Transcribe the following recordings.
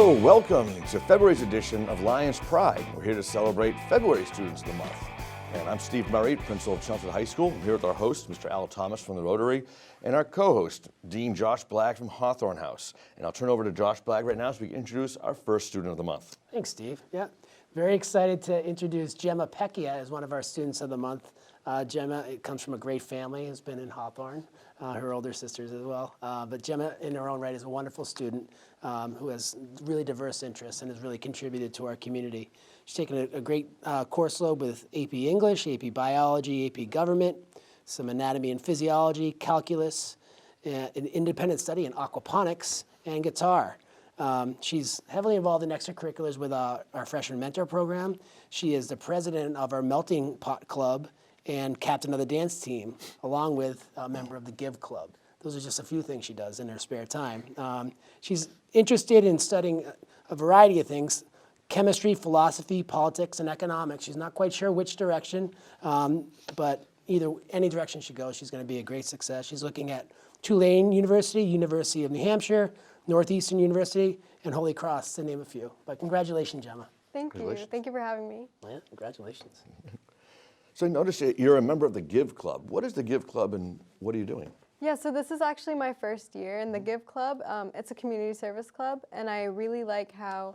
Hello, welcome to February's edition of Lyons Pride. We're here to celebrate February Students of the Month. And I'm Steve Murray, principal of Chelmsford High School. I'm here with our host, Mr. Al Thomas from the Rotary, and our co-host, Dean Josh Blagg from Hawthorne House. And I'll turn over to Josh Blagg right now so we can introduce our first student of the month. Thanks, Steve. Yeah, very excited to introduce Gema Pikia as one of our students of the month. Jemma comes from a great family, has been in Hawthorne, her older sisters as well. But Jemma, in her own right, is a wonderful student who has really diverse interests and has really contributed to our community. She's taken a great course load with AP English, AP Biology, AP Government, some anatomy and physiology, calculus, an independent study in aquaponics, and guitar. She's heavily involved in extracurriculars with our freshman mentor program. She is the president of our Melting Pot Club and captain of the dance team, along with a member of the Give Club. Those are just a few things she does in her spare time. She's interested in studying a variety of things: chemistry, philosophy, politics, and economics. She's not quite sure which direction, but any direction she goes, she's going to be a great success. She's looking at Tulane University, University of New Hampshire, Northeastern University, and Holy Cross, to name a few. But congratulations, Jemma. Thank you. Thank you for having me. Yeah, congratulations. So I noticed you're a member of the Give Club. What is the Give Club and what are you doing? Yeah, so this is actually my first year in the Give Club. It's a community service club, and I really like how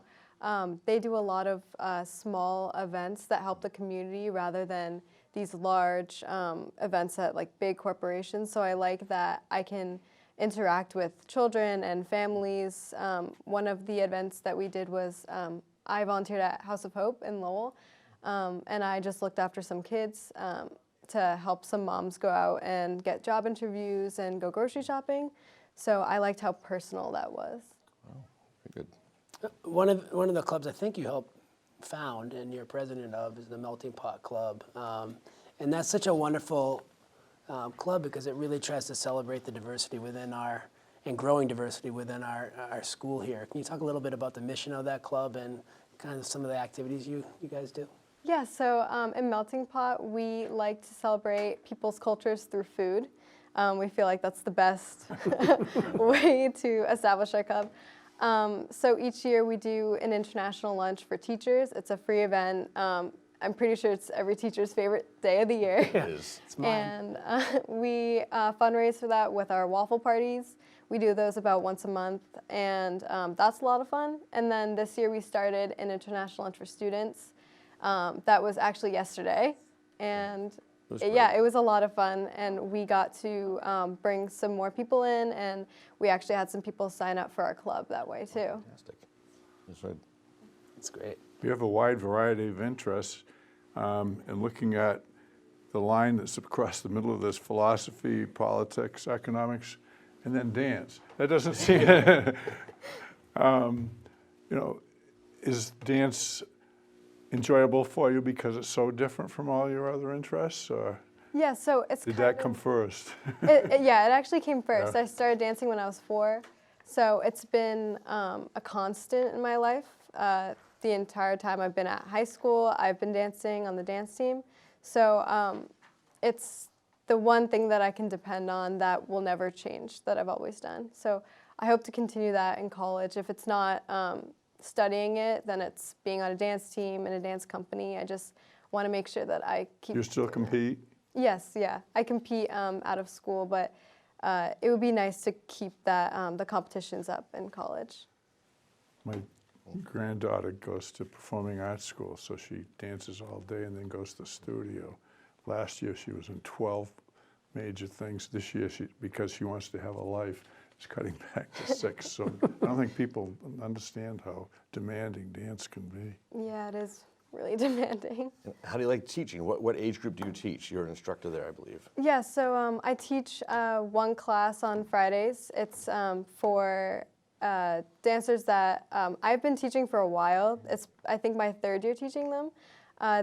they do a lot of small events that help the community rather than these large events at like big corporations. So I like that I can interact with children and families. One of the events that we did was I volunteered at House of Hope in Lowe, and I just looked after some kids to help some moms go out and get job interviews and go grocery shopping. So I liked how personal that was. Oh, very good. One of the clubs I think you helped found and you're president of is the Melting Pot Club. And that's such a wonderful club because it really tries to celebrate the diversity within and growing diversity within our school here. Can you talk a little bit about the mission of that club and kind of some of the activities you guys do? Yeah, so in Melting Pot, we like to celebrate people's cultures through food. We feel like that's the best way to establish our club. So each year we do an international lunch for teachers. It's a free event. I'm pretty sure it's every teacher's favorite day of the year. It is. It's mine. And we fundraise for that with our waffle parties. We do those about once a month, and that's a lot of fun. And then this year we started an international lunch for students. That was actually yesterday, and it was a lot of fun, and we got to bring some more people in, and we actually had some people sign up for our club that way too. Fantastic. That's right. That's great. You have a wide variety of interests, and looking at the line that's across the middle of this: philosophy, politics, economics, and then dance. That doesn't seem, is dance enjoyable for you because it's so different from all your other interests, or Yeah, so it's did that come first? it actually came first. Yeah. I started dancing when I was 4, so it's been a constant in my life. The entire time I've been at high school, I've been dancing on the dance team. So it's the one thing that I can depend on that will never change, that I've always done. So I hope to continue that in college. If it's not studying it, then it's being on a dance team in a dance company. I just want to make sure that I keep... You still compete? Yes, yeah. I compete out of school, but it would be nice to keep that the competitions up in college. My granddaughter goes to performing arts school, so she dances all day and then goes to the studio. Last year she was in 12 major things. This year, because she wants to have a life, is cutting back to 6. So I don't think people understand how demanding dance can be. Yeah, it is really demanding. How do you like teaching? What age group do you teach? You're an instructor there, I believe. Yeah, so I teach one class on Fridays. It's for dancers that I've been teaching for a while. It's, I think, my 3rd year teaching them.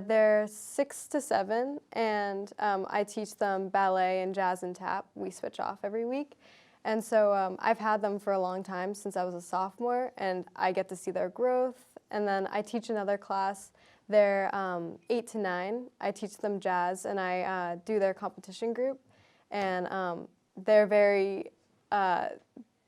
They're 6 to 7, and I teach them ballet and jazz and tap. We switch off every week. And so I've had them for a long time, since I was a sophomore, and I get to see their growth. And then I teach another class. They're 8 to 9. I teach them jazz, and I do their competition group. And they're very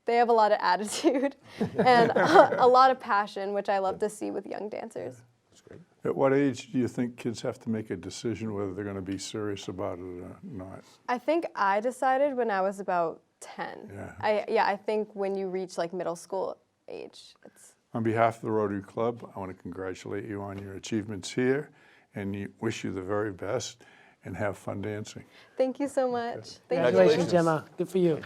they have a lot of attitude and a lot of passion, which I love to see with young dancers. That's great. At what age do you think kids have to make a decision whether they're going to be serious about it or not? I think I decided when I was about 10. Yeah. I think when you reach like middle school age, it's. On behalf of the Rotary Club, I want to congratulate you on your achievements here and wish you the very best and have fun dancing. Thank you so much. Thank you. Congratulations, Gemma. Good for you.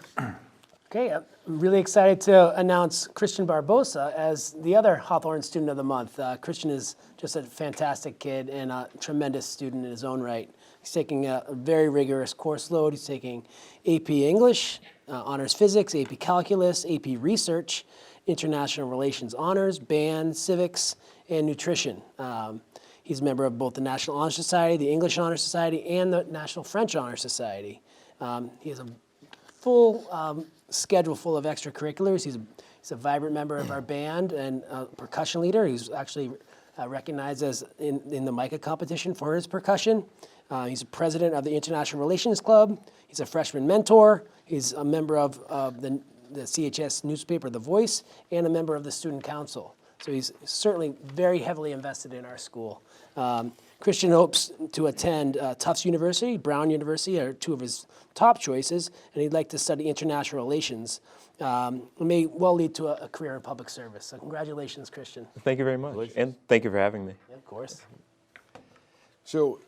Okay, I'm really excited to announce Christian Barbosa as the other Hawthorne Student of the Month. Christian is just a fantastic kid and a tremendous student in his own right. He's taking a very rigorous course load. He's taking AP English, Honors Physics, AP Calculus, AP Research, International Relations Honors, Band, Civics, and Nutrition. He's a member of both the National Honor Society, the English Honor Society, and the National French Honor Society. He has a full schedule full of extracurriculars. He's a vibrant member of our band and a percussion leader. He's actually recognized as in the MICA competition for his percussion. He's a president of the International Relations Club. He's a freshman mentor. He's a member of the CHS newspaper, The Voice, and a member of the Student Council. So he's certainly very heavily invested in our school. Christian hopes to attend Tufts University, Brown University are two of his top choices, and he'd like to study international relations. It may well lead to a career in public service. So congratulations, Christian. Thank you very much, and thank you for having me. Yeah, of course. So,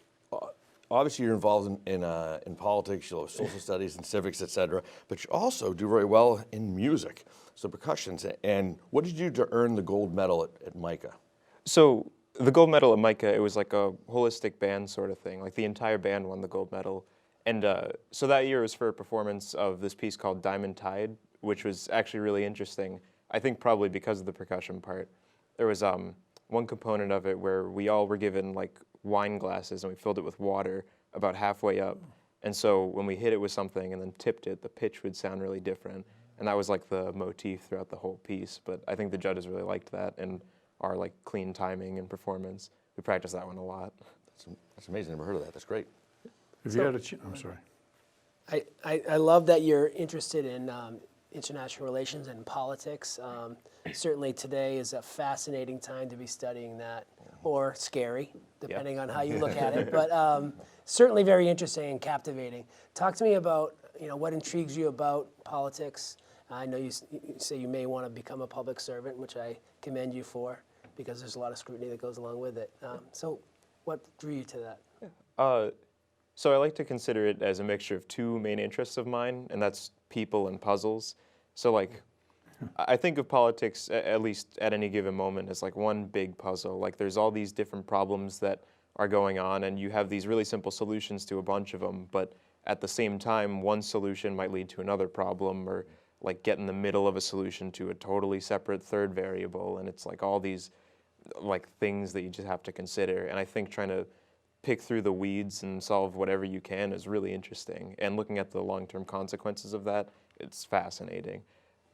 obviously, you're involved in politics, you love social studies and civics, et cetera, but you also do very well in music, so percussions. And what did you do to earn the gold medal at MICA? So the gold medal at MICA, it was like a holistic band sort of thing. Like the entire band won the gold medal. And so that year was for a performance of this piece called Diamond Tide, which was actually really interesting. I think probably because of the percussion part. There was one component of it where we all were given like wine glasses and we filled it with water about halfway up. And so when we hit it with something and then tipped it, the pitch would sound really different. And that was like the motif throughout the whole piece. But I think the judges really liked that and our like clean timing and performance. We practiced that one a lot. That's amazing. Never heard of that. That's great. If you had a I'm sorry. I love that you're interested in international relations and politics. Certainly today is a fascinating time to be studying that, or scary, depending on how you look at it. But certainly very interesting and captivating. Talk to me about what intrigues you about politics. I know you say you may want to become a public servant, which I commend you for, because there's a lot of scrutiny that goes along with it. So what drew you to that? So I like to consider it as a mixture of two main interests of mine, and that's people and puzzles. So like, I think of politics, at least at any given moment, as like one big puzzle. Like there's all these different problems that are going on, and you have these really simple solutions to a bunch of them, but at the same time, one solution might lead to another problem, or like get in the middle of a solution to a totally separate third variable, and it's like all these like things that you just have to consider. And I think trying to pick through the weeds and solve whatever you can is really interesting. And looking at the long-term consequences of that, it's fascinating.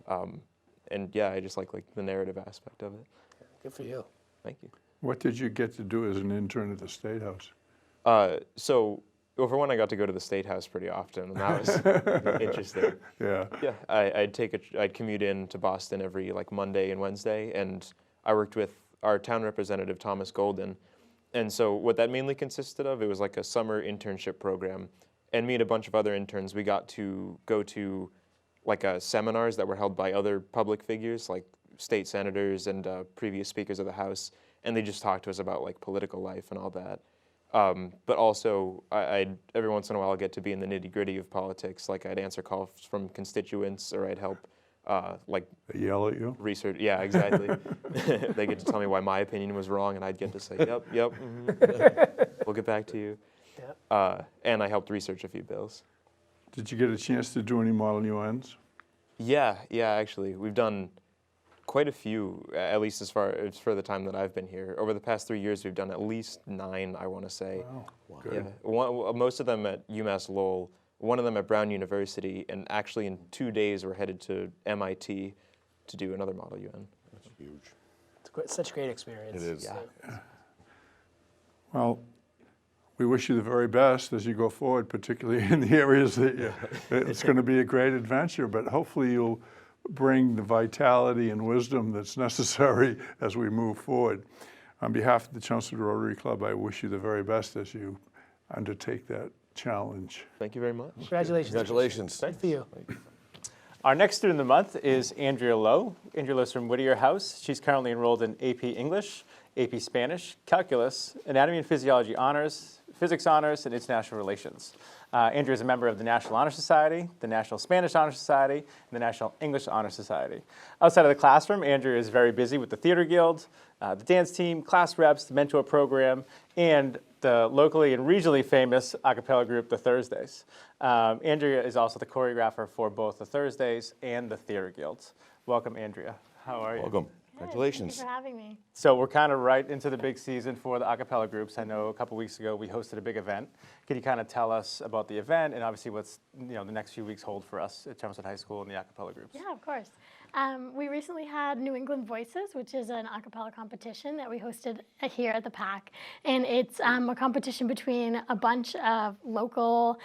And yeah, I just like the narrative aspect of it. Good for you. Thank you. What did you get to do as an intern at the State House? Well, for one, I got to go to the State House pretty often, and that was interesting. Yeah. Yeah, I'd commute in to Boston every like Monday and Wednesday, and I worked with our town representative, Thomas Golden. And so what that mainly consisted of, it was like a summer internship program. And me and a bunch of other interns, we got to go to like seminars that were held by other public figures, like state senators and previous speakers of the House. And they just talked to us about like political life and all that. But also, I'd every once in a while I'd get to be in the nitty-gritty of politics. Like I'd answer calls from constituents, or I'd help like They yell at you? research. Yeah, exactly. They get to tell me why my opinion was wrong, and I'd get to say, yep, mm-hmm. We'll get back to you. And I helped research a few bills. Did you get a chance to do any Model UNs? Yeah, actually. We've done quite a few, at least as far as for the time that I've been here. Over the past 3 years, we've done at least 9, I want to say. Wow. Good. Yeah, most of them at UMass Lowell, one of them at Brown University, and actually in 2 days we're headed to MIT to do another Model UN. That's huge. It's such a great experience. It is. Yeah. Well, we wish you the very best as you go forward, particularly in the areas that it's going to be a great adventure, but hopefully you'll bring the vitality and wisdom that's necessary as we move forward. On behalf of the Chelmsford Rotary Club, I wish you the very best as you undertake that challenge. Thank you very much. Congratulations. Congratulations. Good for you. Our next student of the month is Andrea Lowe. Andrea Lowe's from Whittier House. She's currently enrolled in AP English, AP Spanish, Calculus, Anatomy and Physiology Honors, Physics Honors, and International Relations. Andrea is a member of the National Honor Society, the National Spanish Honor Society, and the National English Honor Society. Outside of the classroom, Andrea is very busy with the Theater Guild, the dance team, class reps, the mentor program, and the locally and regionally famous a cappella group, the Thursdays. Andrea is also the choreographer for both the Thursdays and the Theater Guild. Welcome, Andrea. How are you? Welcome. Congratulations. Thank you for having me. So we're kind of right into the big season for the a cappella groups. I know a couple weeks ago we hosted a big event. Can you kind of tell us about the event and obviously what's the next few weeks hold for us at Chelmsford High School and the a cappella groups? Yeah, of course. We recently had New England Voices, which is an a cappella competition that we hosted here at the PAC. And it's a competition between a bunch of local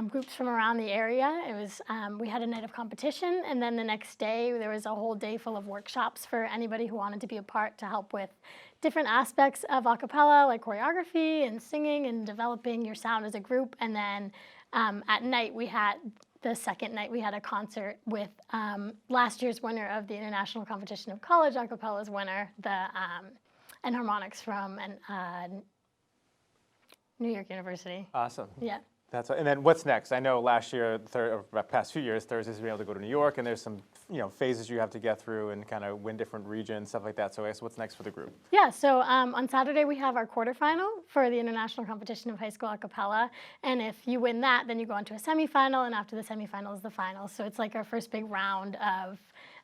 groups from around the area. It was, we had a night of competition, and then the next day there was a whole day full of workshops for anybody who wanted to be a part to help with different aspects of a cappella, like choreography and singing and developing your sound as a group. And then at night the second night we had a concert with last year's winner of the International Competition of College a cappellas winner, the Enharmonics from New York University. Awesome. Yeah. And then what's next? I know last year, or past few years, Thursdays we've been able to go to New York, and there's some phases you have to get through and kind of win different regions, stuff like that. So I guess what's next for the group? Yeah, so on Saturday we have our quarterfinal for the International Competition of High School a cappella, and if you win that, then you go on to a semifinal, and after the semifinal is the final. So it's like our first big round of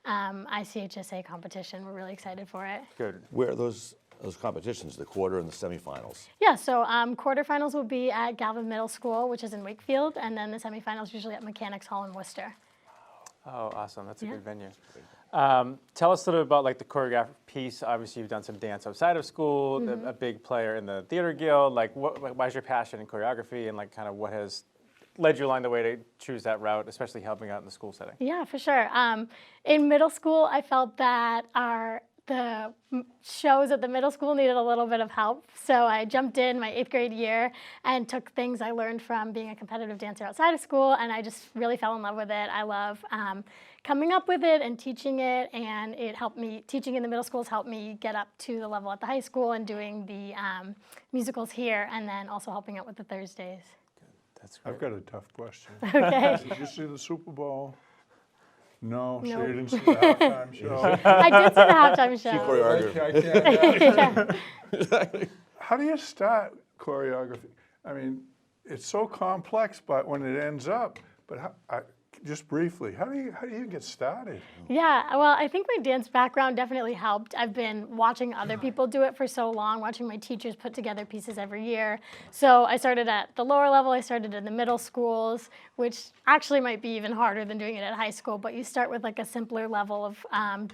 ICHSA competition. We're really excited for it. Good. Where are those competitions, the quarter and the semifinals? Yeah, so quarterfinals will be at Galvin Middle School, which is in Wakefield, and then the semifinals usually at Mechanics Hall in Worcester. Oh, awesome. That's a Yeah. good venue. Tell us a little bit about the choreography piece. Obviously, you've done some dance outside of school, a big player in the Theater Guild. Why's your passion in choreography, and kind of what has led you along the way to choose that route, especially helping out in the school setting? Yeah, for sure. In middle school, I felt that the shows at the middle school needed a little bit of help. So I jumped in my 8th grade year and took things I learned from being a competitive dancer outside of school, and I just really fell in love with it. I love coming up with it and teaching it, and it helped me, teaching in the middle schools helped me get up to the level at the high school and doing the musicals here, and then also helping out with the Thursdays. That's great. I've got a tough question. Okay. Did you see the Super Bowl? No, so No. you didn't see the halftime show? I did see the halftime show. Choreography. I can't. How do you start choreography? I mean, it's so complex, but when it ends up, but just briefly, how do you even get started? Yeah, well, I think my dance background definitely helped. I've been watching other people do it for so long, watching my teachers put together pieces every year. So I started at the lower level, I started in the middle schools, which actually might be even harder than doing it at high school, but you start with a simpler level of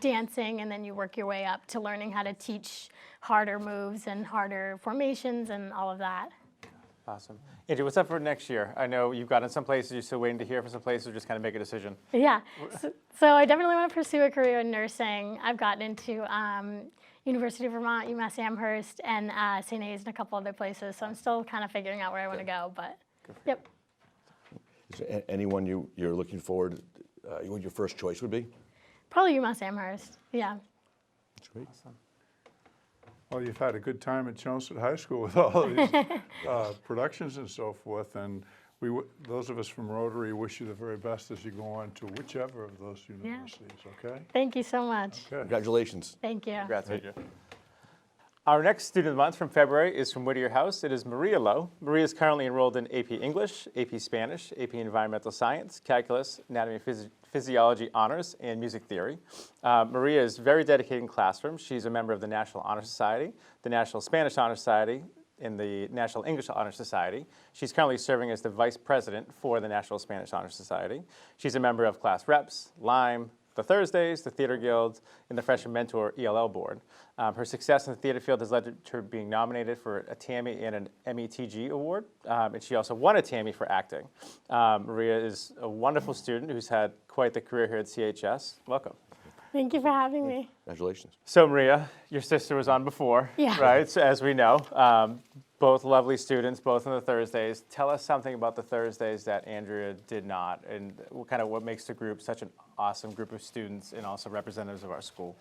dancing, and then you work your way up to learning how to teach harder moves and harder formations and all of that. Awesome. Andrew, what's up for next year? I know you've gotten some places, you're still waiting to hear from some places, or just kind of make a decision. Yeah, so I definitely want to pursue a career in nursing. I've gotten into University of Vermont, UMass Amherst, and St. A's and a couple other places, so I'm still kind of figuring out where I want to go, but yep. Is there anyone you're looking forward, what your first choice would be? Probably UMass Amherst, yeah. That's great. Awesome. Well, you've had a good time at Chelmsford High School with all of these productions and so forth, and those of us from Rotary wish you the very best as you go on to whichever of those universities, okay? Thank you so much. Okay. Congratulations. Thank you. Congrats, Andrew. Our next student of the month from February is from Whittier House. It is Maria Lowe. Maria is currently enrolled in AP English, AP Spanish, AP Environmental Science, Calculus, Anatomy and Physiology Honors, and Music Theory. Maria is very dedicated in classroom. She's a member of the National Honor Society, the National Spanish Honor Society, and the National English Honor Society. She's currently serving as the Vice President for the National Spanish Honor Society. She's a member of class reps, Lyme, the Thursdays, the Theater Guild, and the Freshman Mentor ELL Board. Her success in the theater field has led to her being nominated for a Tammy and an METG award, and she also won a Tammy for acting. Maria is a wonderful student who's had quite the career here at CHS. Welcome. Thank you for having me. Congratulations. So Maria, your sister was on before, Yeah. right? So as we know, both lovely students, both on the Thursdays. Tell us something about the Thursdays that Andrea did not, and what makes the group such an awesome group of students and also representatives of our school.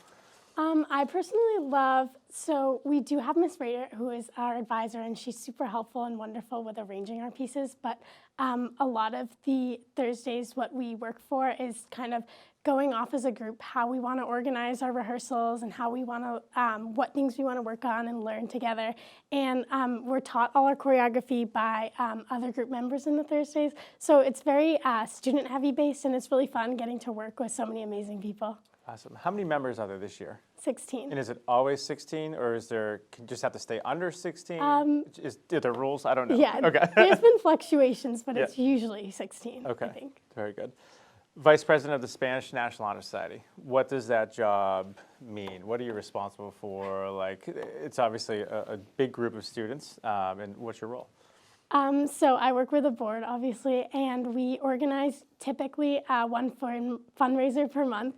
I personally love, so we do have Miss Rader, who is our advisor, and she's super helpful and wonderful with arranging our pieces, but a lot of the Thursdays, what we work for is kind of going off as a group, how we want to organize our rehearsals and how we want to, what things we want to work on and learn together. And we're taught all our choreography by other group members in the Thursdays. So it's very student heavy based, and it's really fun getting to work with so many amazing people. Awesome. How many members are there this year? 16. And is it always 16, or is there, can you just have to stay under 16? Are there rules? I don't know. Yeah, Okay. there's been fluctuations, but Yeah. it's usually 16, Okay. I think. Very good. Vice President of the Spanish National Honor Society. What does that job mean? What are you responsible for? Like, it's obviously a big group of students, and what's your role? So I work with a board, obviously, and we organize typically one fundraiser per month.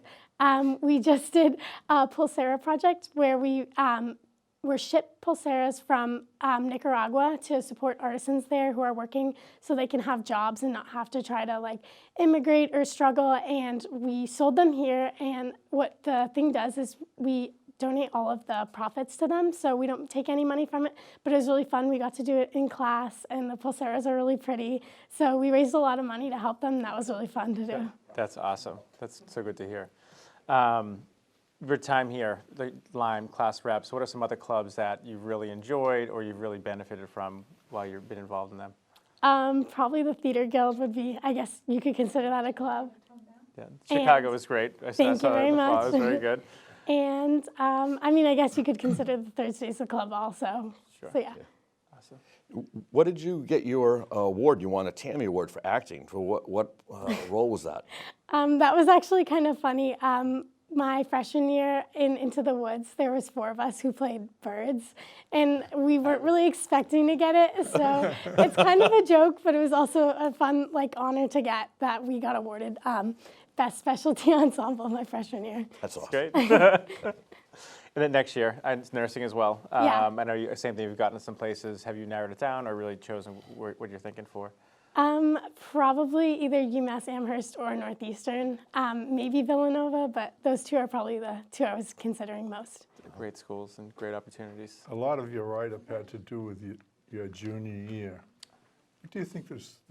We just did a Pulsera project where we're shipped pulseras from Nicaragua to support artisans there who are working so they can have jobs and not have to try to like immigrate or struggle. And we sold them here, and what the thing does is we donate all of the profits to them, so we don't take any money from it, but it was really fun. We got to do it in class, and the pulseras are really pretty, so we raised a lot of money to help them. That was really fun to do. That's awesome. That's so good to hear. Your time here, the Lyme class reps, what are some other clubs that you've really enjoyed or you've really benefited from while you've been involved in them? Probably the Theater Guild would be, I guess you could consider that a club. Yeah. Chicago was great. Thank you very much. It was very good. And I mean, I guess you could consider the Thursdays a club also. Sure. So yeah. Awesome. What did you get your award? You won a Tammy Award for acting. For what role was that? That was actually kind of funny. My freshman year in Into the Woods, there was 4 of us who played birds, and we weren't really expecting to get it. So it's kind of a joke, but it was also a fun honor to get that we got awarded Best Specialty Ensemble my freshman year. That's awesome. Great. And then next year, it's nursing as well. Yeah. I know same thing, you've gotten to some places. Have you narrowed it down or really chosen what you're thinking for? Probably either UMass Amherst or Northeastern, maybe Villanova, but those 2 are probably the 2 I was considering most. Great schools and great opportunities. A lot of your write-up had to do with your junior year. What do you think was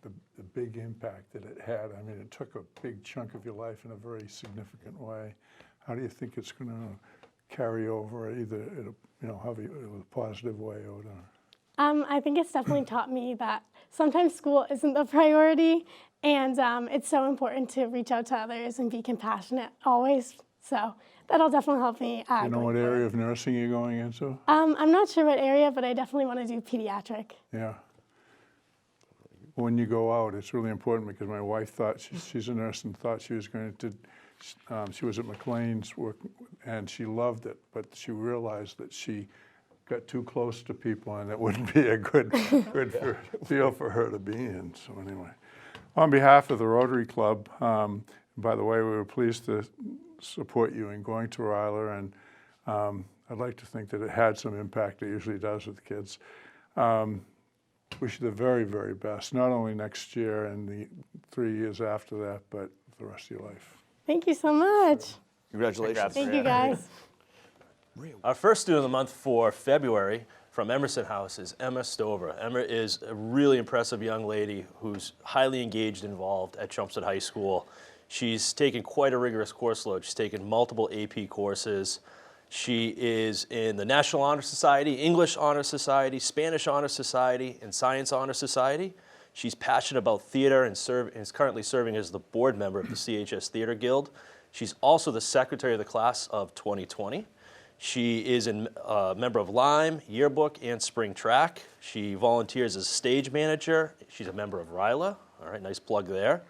the big impact that it had? I mean, it took a big chunk of your life in a very significant way. How do you think it's going to carry over, either in a positive way or not? I think it's definitely taught me that sometimes school isn't the priority, and it's so important to reach out to others and be compassionate always. So that'll definitely help me. You know what area of nursing you're going into? I'm not sure what area, but I definitely want to do pediatric. Yeah. When you go out, it's really important because my wife thought, she's a nurse and thought she was going to, she was at McLean's work, and she loved it, but she realized that she got too close to people, and it wouldn't be a good field for her to be in. So anyway, on behalf of the Rotary Club, by the way, we were pleased to support you in going to Ryler, and I'd like to think that it had some impact. It usually does with kids. Wish you the very, very best, not only next year and the 3 years after that, but the rest of your life. Thank you so much. Congratulations. Thank you, guys. Our first student of the month for February from Emerson House is Emma Stover. Emma is a really impressive young lady who's highly engaged and involved at Chelmsford High School. She's taken quite a rigorous course load. She's taken multiple AP courses. She is in the National Honor Society, English Honor Society, Spanish Honor Society, and Science Honor Society. She's passionate about theater and is currently serving as the board member of the CHS Theater Guild. She's also the secretary of the class of 2020. She is a member of Lyme, Yearbook, and Spring Track. She volunteers as stage manager. She's a member of RILA. All right, nice plug there.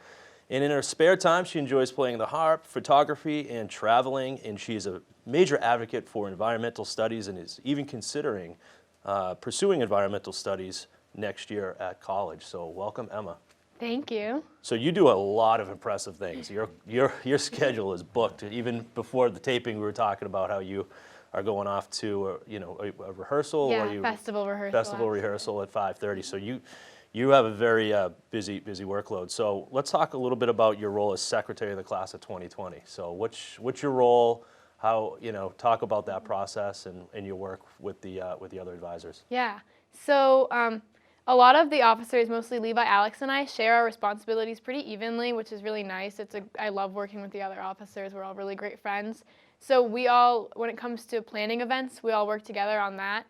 And in her spare time, she enjoys playing the harp, photography, and traveling, and she is a major advocate for environmental studies and is even considering pursuing environmental studies next year at college. So welcome, Emma. Thank you. So you do a lot of impressive things. Your schedule is booked. Even before the taping, we were talking about how you are going off to a rehearsal. Yeah, or you, festival rehearsal. Festival rehearsal at 5:30. So you have a very busy workload. So let's talk a little bit about your role as secretary of the class of 2020. So what's your role? How talk about that process and your work with the other advisors. Yeah. So a lot of the officers, mostly Levi, Alex, and I, share our responsibilities pretty evenly, which is really nice. I love working with the other officers. We're all really great friends. So when it comes to planning events, we all work together on that.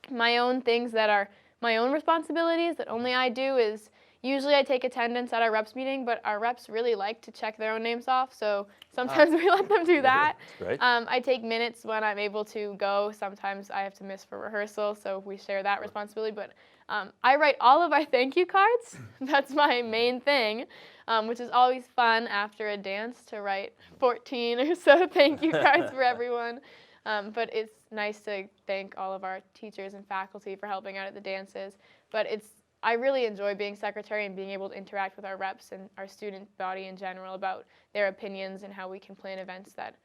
My own things that are my own responsibilities that only I do is usually I take attendance at our reps meeting, but our reps really like to check their own names off, so sometimes we let them do that. Right. I take minutes when I'm able to go. Sometimes I have to miss for rehearsal, so we share that responsibility. But I write all of our thank you cards. That's my main thing, which is always fun after a dance to write 14 or so thank you cards for everyone. But it's nice to thank all of our teachers and faculty for helping out at the dances. But I really enjoy being secretary and being able to interact with our reps and our student body in general about their opinions and how we can plan events that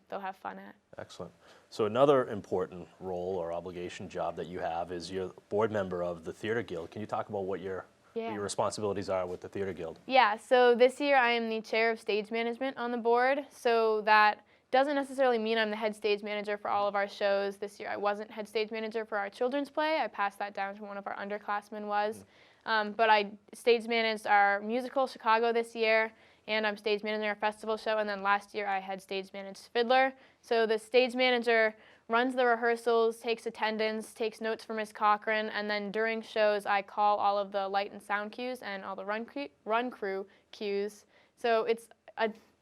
they'll have fun at. Excellent. So another important role or obligation job that you have is you're board member of the Theater Guild. Can you talk about what your responsibilities are with the Theater Guild? Yeah, so this year I am the chair of stage management on the board, so that doesn't necessarily mean I'm the head stage manager for all of our shows. This year I wasn't head stage manager for our children's play. I passed that down to one of our underclassmen was. But I stage managed our musical Chicago this year, and I'm stage managing our festival show, and then last year I had stage managed Fiddler. So the stage manager runs the rehearsals, takes attendance, takes notes from Ms. Cochran, and then during shows I call all of the light and sound cues and all the run crew cues. So it's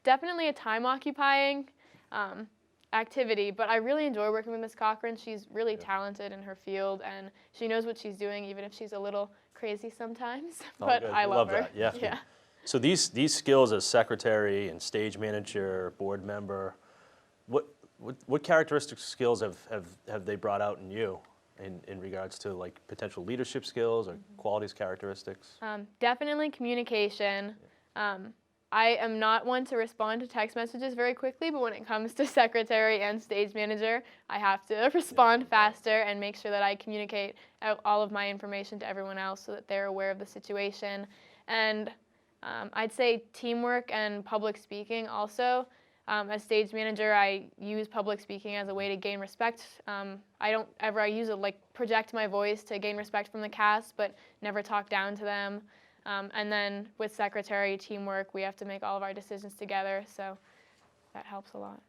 definitely a time-occupying activity, but I really enjoy working with Ms. Cochran. She's really talented in her field, and she knows what she's doing, even if she's a little crazy sometimes. But good. I love her. That. Yeah. So these skills as secretary and stage manager, board member, what characteristic skills have they brought out in you in regards to like potential leadership skills or qualities, characteristics? Definitely communication. I am not one to respond to text messages very quickly, but when it comes to secretary and stage manager, I have to respond faster and make sure that I communicate all of my information to everyone else so that they're aware of the situation. And I'd say teamwork and public speaking also. As stage manager, I use public speaking as a way to gain respect. I use it like project my voice to gain respect from the cast, but never talk down to them. And then with secretary teamwork, we have to make all of our decisions together, so that helps a lot.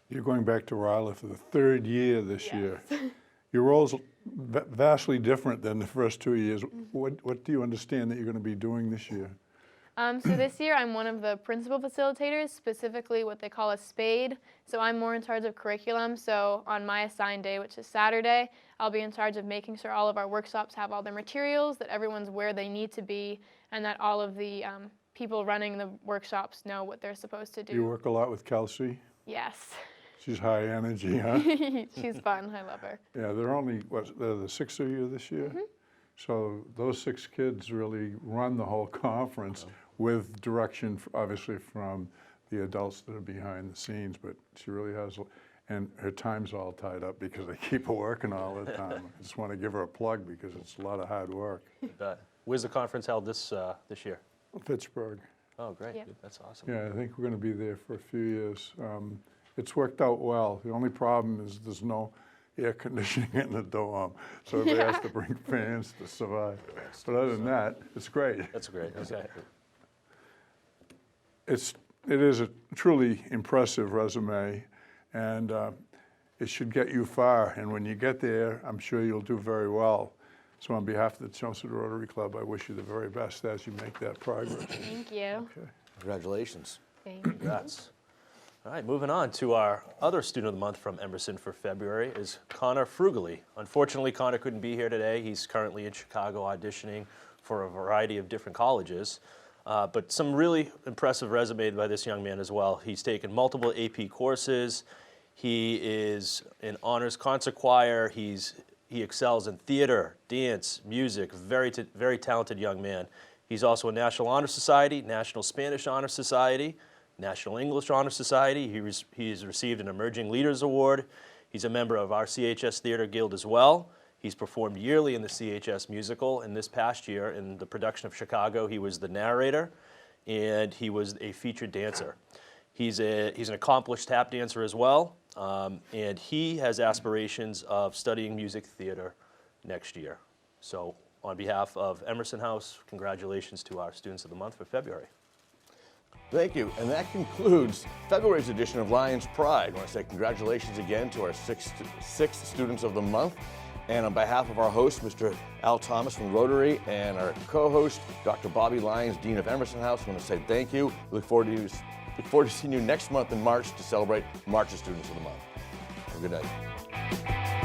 You're going back to Ryla for the third year this year. Your role's vastly different than the first 2 years. What do you understand that you're going to be doing this year? So this year I'm one of the principal facilitators, specifically what they call a SPADE. So I'm more in charge of curriculum. So on my assigned day, which is Saturday, I'll be in charge of making sure all of our workshops have all their materials, that everyone's where they need to be, and that all of the people running the workshops know what they're supposed to do. You work a lot with Kelsey? Yes. She's high energy, huh? She's fun. I love her. Yeah, they're only, they're the 6 of you this year? So those 6 kids really run the whole conference with direction, obviously, from the adults that are behind the scenes, but she really has, and her time's all tied up because they keep her working all the time. I just want to give her a plug because it's a lot of hard work. Where's the conference held this year? Pittsburgh. Oh, great. Yeah. That's awesome. Yeah, I think we're going to be there for a few years. It's worked out well. The only problem is there's no air conditioning in the dorm, so everybody has to bring fans to survive. But other than that, it's great. That's great. Okay. It is a truly impressive resume, and it should get you far. And when you get there, I'm sure you'll do very well. So on behalf of the Chelmsford Rotary Club, I wish you the very best as you make that progress. Thank you. Okay. Congratulations. Thank you. Congrats. All right, moving on to our other Student of the Month from Emerson for February is Connor Frugoli. Unfortunately, Connor couldn't be here today. He's currently in Chicago auditioning for a variety of different colleges. But some really impressive resume by this young man as well. He's taken multiple AP courses. He is in honors concert choir. He excels in theater, dance, music. Very talented young man. He's also a National Honor Society, National Spanish Honor Society, National English Honor Society. He's received an Emerging Leaders Award. He's a member of our CHS Theater Guild as well. He's performed yearly in the CHS musical, and this past year in the production of Chicago, he was the narrator, and he was a featured dancer. He's an accomplished tap dancer as well, and he has aspirations of studying music theater next year. So on behalf of Emerson House, congratulations to our Students of the Month for February. Thank you, and that concludes February's edition of Lyons Pride. I want to say congratulations again to our sixth Students of the Month. And on behalf of our host, Mr. Al Thomas from Rotary, and our co-host, Dr. Bobby Lyons, Dean of Emerson House, I want to say thank you. Look forward to seeing you next month in March to celebrate March of Students of the Month. Have a good night.